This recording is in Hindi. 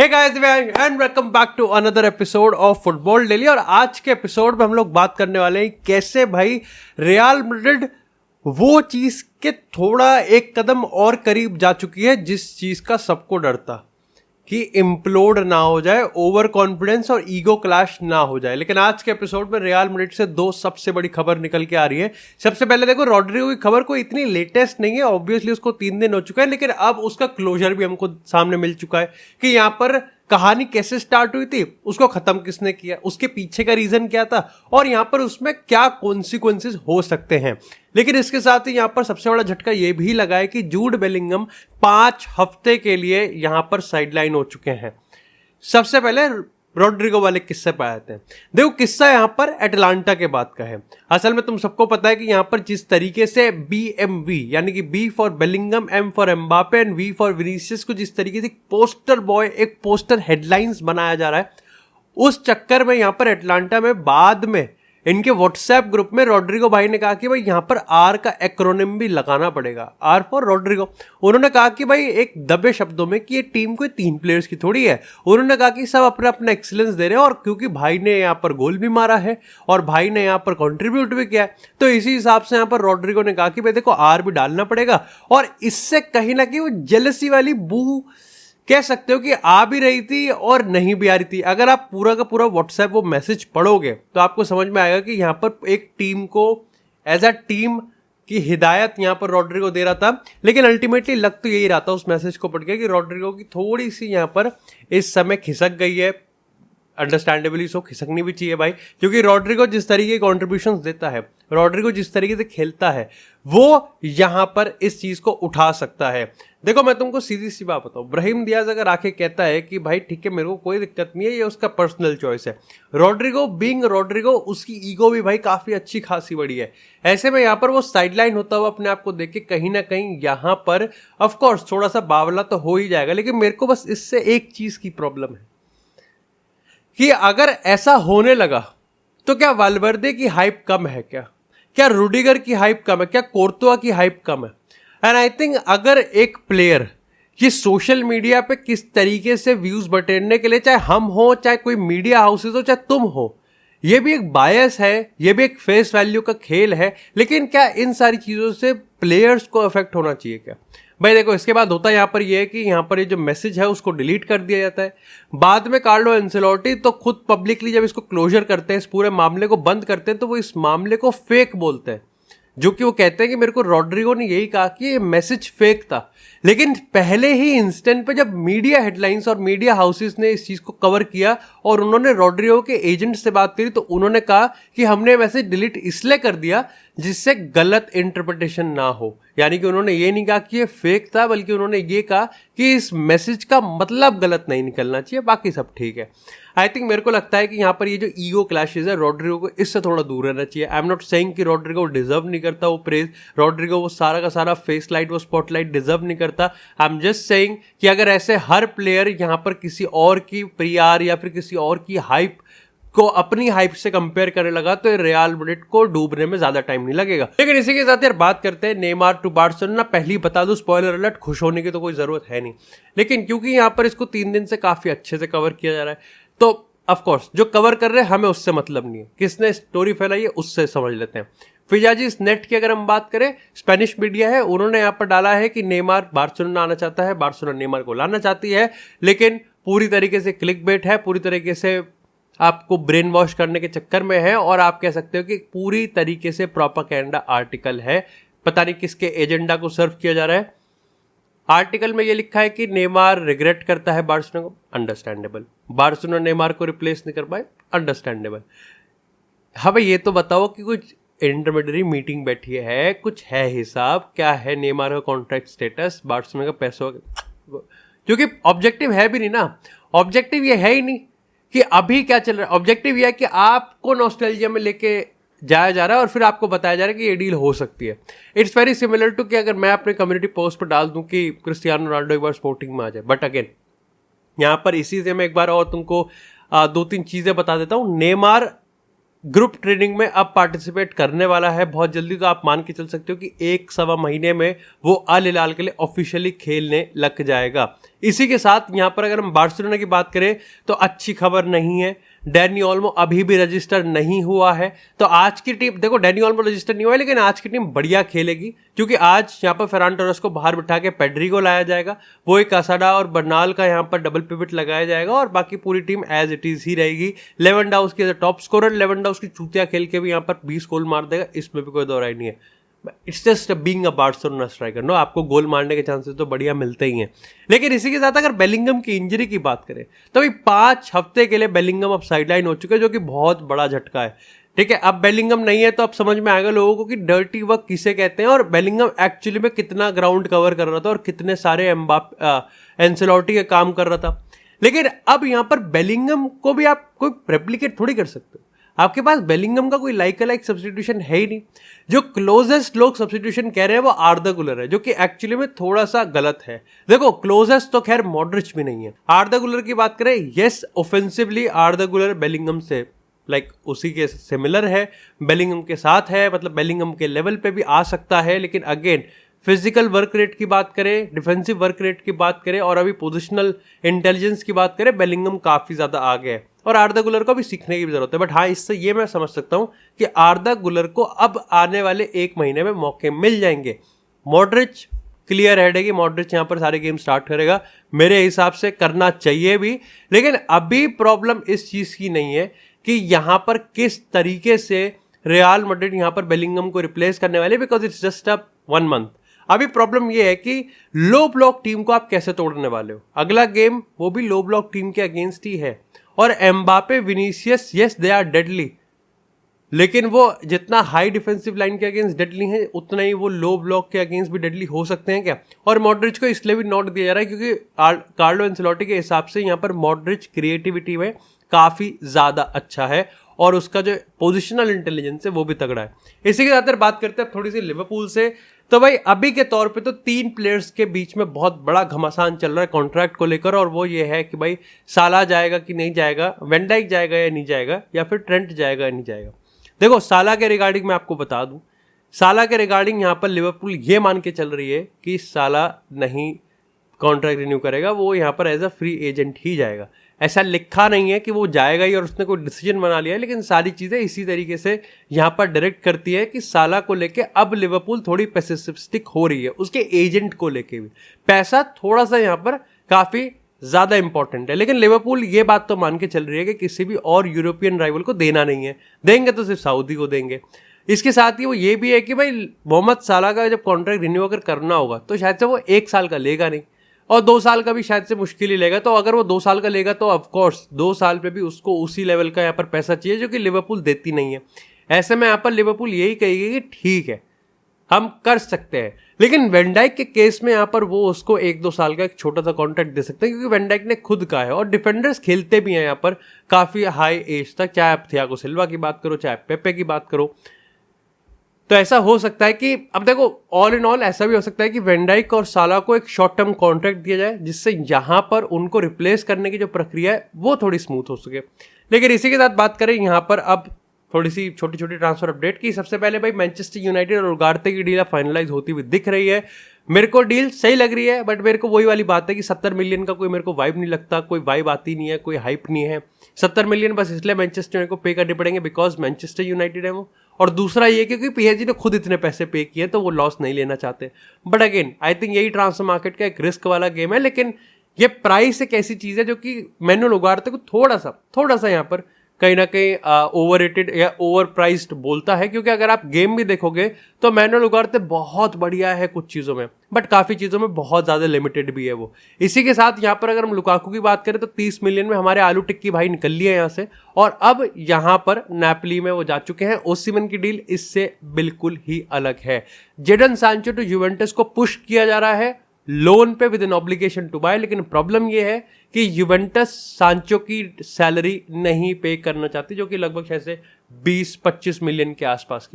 Hey guys and welcome back to another episode of Football Daily. और आज के एपिसोड में हम लोग बात करने वाले हैं कैसे भाई रियल मैड्रिड वो चीज के थोड़ा एक कदम और करीब जा चुकी है जिस चीज का सबको डर था कि इम्प्लोड ना हो जाए, ओवर कॉन्फिडेंस और ईगो क्लैश ना हो जाए। लेकिन आज के एपिसोड में रियल मैड्रिड से दो सबसे बड़ी खबर निकल के आ रही है। सबसे पहले देखो, रॉड्रिगो की खबर कोई इतनी लेटेस्ट नहीं है, ऑब्वियसली उसको 3 दिन हो चुका है, लेकिन अब उसका क्लोजर भी हमको सामने मिल चुका है कि यहाँ पर कहानी कैसे स्टार्ट हुई थी, उसको खत्म किसने किया, उसके पीछे का रीजन क्या था और यहाँ पर उसमें क्या कॉन्सिक्वेंसेस हो सकते हैं। लेकिन इसके साथ ही यहाँ पर सबसे बड़ा झटका ये भी लगा है कि जूड बेलिंगम 5 हफ्ते के लिए यहाँ पर साइडलाइन हो चुके हैं। सबसे पहले रॉड्रिगो वाले किस्से पे आते हैं। देखो, किस्सा यहाँ पर एटलांटा के बाद का है। असल में तुम सबको पता है कि यहाँ पर जिस तरीके से BMV यानी कि B for Bellingham, M for Mbappe and V for Vinicius को जिस तरीके से पोस्टर बॉय, एक पोस्टर हेडलाइंस बनाया जा रहा है, उस चक्कर में यहाँ पर एटलांटा में बाद में इनके व्हाट्सएप ग्रुप में रॉड्रिगो भाई ने कहा कि भाई यहाँ पर R का एक्रोनिम भी लगाना पड़ेगा, R फॉर रॉड्रिगो। उन्होंने कहा कि भाई एक दबे शब्दों में कि ये टीम कोई 3 प्लेयर्स की थोड़ी है। उन्होंने कहा कि सब अपना अपना एक्सीलेंस दे रहे हैं और क्योंकि भाई ने यहाँ पर गोल भी मारा है और भाई ने यहाँ पर कंट्रीब्यूट भी किया है, तो इसी हिसाब से यहाँ पर रॉड्रिगो ने कहा कि भाई देखो R भी डालना पड़ेगा। और इससे कहीं ना कहीं वो जेलसी वाली बू कह सकते हो कि आ भी रही थी और नहीं भी आ रही थी। अगर आप पूरा का पूरा व्हाट्सएप वो मैसेज पढ़ोगे तो आपको समझ में आएगा कि यहाँ पर एक टीम को एज अ टीम की हिदायत यहाँ पर रॉड्रिगो दे रहा था। लेकिन अल्टीमेटली लग तो यही रहा था उस मैसेज को पढ़ के कि रॉड्रिगो की थोड़ी सी यहाँ पर इस समय खिसक गई है। अंडरस्टैंडेबली सो, खिसकनी भी चाहिए भाई, क्योंकि रॉड्रिगो जिस तरीके के कॉन्ट्रीब्यूशंस देता है, रॉड्रिगो जिस तरीके से खेलता है, वो यहां पर इस चीज को उठा सकता है। देखो, मैं तुमको सीधी सी बात बताऊं, ब्राहिम दियाज अगर आके कहता है कि भाई ठीक है, मेरे को कोई दिक्कत नहीं है, ये उसका पर्सनल चॉइस है। रॉड्रिगो बीइंग रॉड्रिगो, उसकी ईगो भी भाई काफी अच्छी खासी बड़ी है। ऐसे में यहाँ पर वो साइडलाइन होता हुआ अपने आप को देख के कहीं ना कहीं यहाँ पर ऑफकोर्स थोड़ा सा बावला तो हो ही जाएगा। लेकिन मेरे को बस इससे एक चीज की प्रॉब्लम है कि अगर ऐसा होने लगा तो क्या वाल्वर्दे की हाइप कम है, क्या रूडिगर की हाइप कम है, क्या कोर्तुआ की हाइप कम है? एंड आई थिंक अगर एक प्लेयर ये सोशल मीडिया पे किस तरीके से व्यूज बटेरने के लिए, चाहे हम हो, चाहे कोई मीडिया हाउसेस हो, चाहे तुम हो, ये भी एक बायस है, ये भी एक फेस वैल्यू का खेल है। लेकिन क्या इन सारी चीजों से प्लेयर्स को अफेक्ट होना चाहिए क्या? भाई देखो, इसके बाद होता यहाँ पर ये है कि यहाँ पर ये जो मैसेज है उसको डिलीट कर दिया जाता है। बाद में कार्लो एंसेलोटी तो खुद पब्लिकली जब इसको क्लोजर करते हैं, इस पूरे मामले को बंद करते हैं, तो वो इस मामले को फेक बोलते हैं, जो कि वो कहते हैं कि मेरे को रॉड्रिगो ने यही कहा कि ये मैसेज फेक था। लेकिन पहले ही इंस्टेंट पे जब मीडिया हेडलाइंस और मीडिया हाउसेस ने इस चीज को कवर किया और उन्होंने रॉड्रिगो के एजेंट से बात करी, तो उन्होंने कहा कि हमने मैसेज डिलीट इसलिए कर दिया जिससे गलत इंटरप्रिटेशन ना हो। यानी कि उन्होंने ये नहीं कहा कि ये फेक था, बल्कि उन्होंने ये कहा कि इस मैसेज का मतलब गलत नहीं निकलना चाहिए, बाकी सब ठीक है। आई थिंक मेरे को लगता है कि यहाँ पर ये जो ईगो क्लैशेस है, रॉड्रिगो को इससे थोड़ा दूर रहना चाहिए। आई एम नॉट सेइंग कि रॉड्रिगो डिजर्व नहीं करता वो प्रेज, रॉड्रिगो वो सारा का सारा फेस लाइट, वो स्पॉटलाइट डिजर्व नहीं करता। आई एम जस्ट सेइंग कि अगर ऐसे हर प्लेयर यहाँ पर किसी और की PR या फिर किसी और की हाइप को अपनी हाइप से कंपेयर करने लगा तो रियल मैड्रिड को डूबने में ज्यादा टाइम नहीं लगेगा। लेकिन इसी के साथ यार बात करते हैं नेमार टू बार्सिलोना। पहली बता दूं, स्पॉइलर अलर्ट, खुश होने की तो कोई जरूरत है नहीं, लेकिन क्योंकि यहाँ पर इसको 3 दिन से काफी अच्छे से कवर किया जा रहा है, तो ऑफकोर्स जो कवर कर रहे हैं हमें उससे मतलब नहीं है, किसने स्टोरी फैलाई है उससे समझ लेते हैं। फिजाजी नेट की अगर हम बात करें, स्पेनिश मीडिया है, उन्होंने यहाँ पर डाला है कि नेमार बार्सिलोना आना चाहता है, बार्सिलोना नेमार को लाना चाहती है, लेकिन पूरी तरीके से क्लिक बेट है, पूरी तरीके से आपको ब्रेन वॉश करने के चक्कर में है, और आप कह सकते हो कि पूरी तरीके से प्रोपेगेंडा आर्टिकल है। पता नहीं किसके एजेंडा को सर्व किया जा रहा है। आर्टिकल में ये लिखा है कि नेमार रिग्रेट करता है बार्सिलोना को, अंडरस्टैंडेबल। बार्सिलोना नेमार को रिप्लेस नहीं कर पाए, अंडरस्टैंडेबल। हाँ भाई, ये तो बताओ कि कुछ इंटरमीडिएट मीटिंग बैठी है, कुछ है हिसाब, क्या है नेमार का कॉन्ट्रैक्ट स्टेटस, बार्सिलोना का पैसों, क्योंकि ऑब्जेक्टिव है भी नहीं ना। ऑब्जेक्टिव ये है ही नहीं कि अभी क्या चल रहा है, ऑब्जेक्टिव यह है कि आपको नॉस्टैल्जिया में लेके जाया जा रहा है और फिर आपको बताया जा रहा है कि ये डील हो सकती है। इट्स वेरी सिमिलर टू कि अगर मैं अपने कम्युनिटी पोस्ट पर डाल दूं कि क्रिस्टियानो रोनाल्डो एक बार स्पोर्टिंग में आ जाए। बट अगेन यहाँ पर इसी से मैं एक बार और तुमको 2-3 चीजें बता देता हूँ। नेमार ग्रुप ट्रेनिंग में अब पार्टिसिपेट करने वाला है बहुत जल्दी, तो आप मान के चल सकते हो कि 1-1.25 महीने में वो अल हिलाल के लिए ऑफिशियली खेलने लग जाएगा। इसी के साथ यहाँ पर अगर हम बार्सिलोना की बात करें तो अच्छी खबर नहीं है, डैनी ओल्मो अभी भी रजिस्टर नहीं हुआ है। तो आज की टीम देखो, डैनी ओल्मो रजिस्टर नहीं हुआ है लेकिन आज की टीम बढ़िया खेलेगी, क्योंकि आज यहाँ पर फेरान टोरेस को बाहर बिठा के पेड्री को लाया जाएगा, वो एक असाडा और बर्नाल का यहाँ पर डबल पिवट लगाया जाएगा और बाकी पूरी टीम एज इट इज ही रहेगी। Lewandowski as a top scorer, Lewandowski चूतिया खेल के भी यहाँ पर 20 गोल मार देगा, इसमें भी कोई दो राय नहीं है। It's just being a Barcelona striker, no, आपको गोल मारने के चांसेस तो बढ़िया मिलते ही हैं। लेकिन इसी के साथ अगर बेलिंगम की इंजरी की बात करें तो भाई 5 हफ्ते के लिए बेलिंगम अब साइडलाइन हो चुके हैं, जो कि बहुत बड़ा झटका है। ठीक है, अब बेलिंगम नहीं है तो अब समझ में आएगा लोगों को कि डर्टी वर्क किसे कहते हैं और बेलिंगम एक्चुअली में कितना ग्राउंड कवर कर रहा था और कितने सारे एंसेलोटी के काम कर रहा था। लेकिन अब यहाँ पर बेलिंगम को भी आप कोई रेप्लिकेट थोड़ी कर सकते हो, आपके पास बेलिंगम का कोई लाइक सब्स्टिट्यूशन है ही नहीं। जो क्लोजेस्ट लोग सब्स्टिट्यूशन कह रहे हैं वो आर्दा गुलर है, जो कि एक्चुअली में थोड़ा सा गलत है। देखो, क्लोजेस्ट तो खैर मॉड्रिच भी नहीं है। आर्दा गुलर की बात करें, यस ऑफेंसिवली आर्दा गुलर बेलिंगम से उसी के सिमिलर है, बेलिंगम के साथ है, मतलब बेलिंगम के लेवल पे भी आ सकता है। लेकिन अगेन फिजिकल वर्क रेट की बात करें, डिफेंसिव वर्क रेट की बात करें और अभी पोजिशनल इंटेलिजेंस की बात करें, बेलिंगम काफी ज्यादा आगे है और आर्दा गुलर को भी सीखने की जरूरत है। बट हाँ, इससे ये मैं समझ सकता हूं कि आर्दा गुलर को अब आने वाले 1 महीने में मौके मिल जाएंगे। मॉड्रिच क्लियर हेड है कि मॉड्रिच यहाँ पर सारे गेम स्टार्ट करेगा, मेरे हिसाब से करना चाहिए भी। लेकिन अभी प्रॉब्लम इस चीज की नहीं है कि यहाँ पर किस तरीके से रियल मैड्रिड यहाँ पर बेलिंगम को रिप्लेस करने वाले, because it's just a 1 month. अभी प्रॉब्लम ये है कि लो ब्लॉक टीम को आप कैसे तोड़ने वाले हो। अगला गेम वो भी लो ब्लॉक टीम के अगेंस्ट ही है और Mbappe, Vinicius, yes they are deadly, लेकिन वो जितना हाई डिफेंसिव लाइन के अगेंस्ट डेडली हैं उतना ही वो लो ब्लॉक के अगेंस्ट भी डेडली हो सकते हैं क्या। और मॉड्रिच को इसलिए भी नोट दिया जा रहा है क्योंकि कार्लो एंसेलोटी के हिसाब से यहाँ पर मॉड्रिच क्रिएटिविटी में काफी ज्यादा अच्छा है और उसका जो पोजिशनल इंटेलिजेंस है वो भी तगड़ा है। इसी के साथ बात करते हैं थोड़ी सी लिवरपूल से, तो भाई अभी के तौर पे तो 3 प्लेयर्स के बीच में बहुत बड़ा घमासान चल रहा है कॉन्ट्रैक्ट को लेकर, और वो ये है कि भाई साला जाएगा कि नहीं जाएगा, वैन डाइक जाएगा या नहीं जाएगा, या फिर ट्रेंट जाएगा या नहीं जाएगा। देखो, साला के रिगार्डिंग मैं आपको बता दूं, साला के रिगार्डिंग यहाँ पर लिवरपूल ये मान के चल रही है कि साला नहीं कॉन्ट्रैक्ट रिन्यू करेगा, वो यहाँ पर एज अ फ्री एजेंट ही जाएगा। ऐसा लिखा नहीं है कि वो जाएगा ही और उसने कोई डिसीजन बना लिया है, लेकिन सारी चीजें इसी तरीके से यहाँ पर डायरेक्ट करती है कि साला को लेके अब लिवरपूल थोड़ी पेसिमिस्टिक हो रही है, उसके एजेंट को लेके भी। पैसा थोड़ा सा यहाँ पर काफी ज्यादा इंपॉर्टेंट है, लेकिन लिवरपूल ये बात तो मान के चल रही है कि किसी भी और यूरोपियन राइवल को देना नहीं है, देंगे तो सिर्फ सऊदी को देंगे। इसके साथ ही वो ये भी है कि भाई मोहम्मद साला का जब कॉन्ट्रैक्ट रिन्यू अगर करना होगा तो शायद से वो 1 साल का लेगा नहीं और 2 साल का भी शायद से मुश्किल ही लेगा। तो अगर वो 2 साल का लेगा तो ऑफकोर्स 2 साल पे भी उसको उसी लेवल का यहाँ पर पैसा चाहिए जो कि लिवरपूल देती नहीं है। ऐसे में यहाँ पर लिवरपूल यही कहेगी कि ठीक है हम कर सकते हैं, लेकिन वैन डाइक के केस में यहाँ पर वो उसको 1-2 साल का एक छोटा सा कॉन्ट्रैक्ट दे सकते हैं, क्योंकि वैन डाइक ने खुद कहा है और डिफेंडर्स खेलते भी हैं यहाँ पर काफी हाई एज तक, चाहे आप थियागो सिल्वा की बात करो चाहे पेपे की बात करो। तो ऐसा हो सकता है कि अब देखो, ऑल इन ऑल ऐसा भी हो सकता है कि वैन डाइक और साला को एक शॉर्ट टर्म कॉन्ट्रैक्ट दिया जाए जिससे यहाँ पर उनको रिप्लेस करने की जो प्रक्रिया है वो थोड़ी स्मूथ हो सके। लेकिन इसी के साथ बात करें यहाँ पर अब थोड़ी सी छोटी छोटी ट्रांसफर अपडेट की। सबसे पहले भाई मैनचेस्टर यूनाइटेड और उगारते की डील फाइनलाइज होती हुई दिख रही है। मेरे को डील सही लग रही है, बट मेरे को वही वाली बात है कि 70 मिलियन का कोई मेरे को वाइब नहीं लगता, कोई वाइब आती नहीं है, कोई हाइप नहीं है। 70 मिलियन बस इसलिए मैनचेस्टर यूनाइटेड को पे करने पड़ेंगे बिकॉज मैनचेस्टर यूनाइटेड है वो, और दूसरा ये क्योंकि पीएसजी ने खुद इतने पैसे पे किए तो वो लॉस नहीं लेना चाहते। बट अगेन आई थिंक यही ट्रांसफर मार्केट का एक रिस्क वाला गेम है, लेकिन ये प्राइस एक ऐसी चीज है जो कि मैनुअल उगारते को थोड़ा सा यहाँ पर कहीं ना कहीं ओवररेटेड या ओवर प्राइस्ड बोलता है, क्योंकि अगर आप गेम भी देखोगे तो मैनुअल उगारते बहुत बढ़िया है कुछ चीजों में, बट काफी चीजों में बहुत ज्यादा लिमिटेड भी है वो। इसी के साथ यहाँ पर अगर हम लुकाकू की बात करें तो 30 मिलियन में हमारे आलू टिक्की भाई निकल लिए यहाँ से, और अब यहाँ पर नेपली में वो जा चुके हैं। ओसिमन की डील इससे बिल्कुल ही अलग है। जेडन सांचो टू यूवेंटस को पुश किया जा रहा है लोन पे with an obligation to buy, लेकिन प्रॉब्लम ये है कि यूवेंटस सांचो की सैलरी नहीं पे करना चाहती, जो कि लगभग शायद से 20-25 मिलियन के आसपास की